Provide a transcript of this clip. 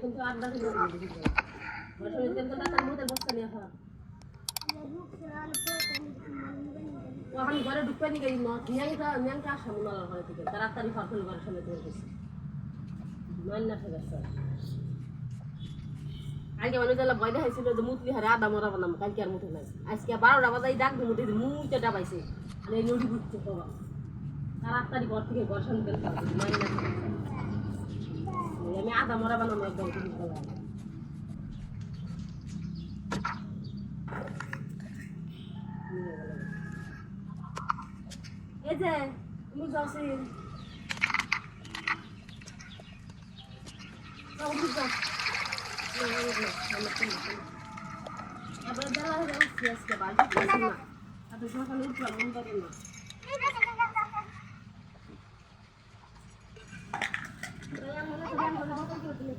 কিন্তু আড্ডা দিতে বসে তেল তো তার মুখে বসতে নিয়ে হয় ওখানে ঘরে ঢুকতে নি গই ন্যাংটা সামনে ঘরে থেকে তাড়াতাড়ি ফাটল ঘরের সামনে ধরে গেছে মান না গেছে আগে মানে যারা ভয় দেখাইছিল যে মুতলি হারে আদা মরা বানাম কালকে আর মুঠে নাই আজকে 12টা বাজাই ডাক দিয়ে মুঠে মুখটা পাইছে আর এই নড়ি ঘুরছে বাবা তাড়াতাড়ি ঘর থেকে ঘর সামনে তেল খাওয়া মান না আমি আদা মরা বানাম একদম এই যে তুমি যাচ্ছি এবার যারা আজকে বাড়ি আপনি সকালে উঠলাম মন করেন না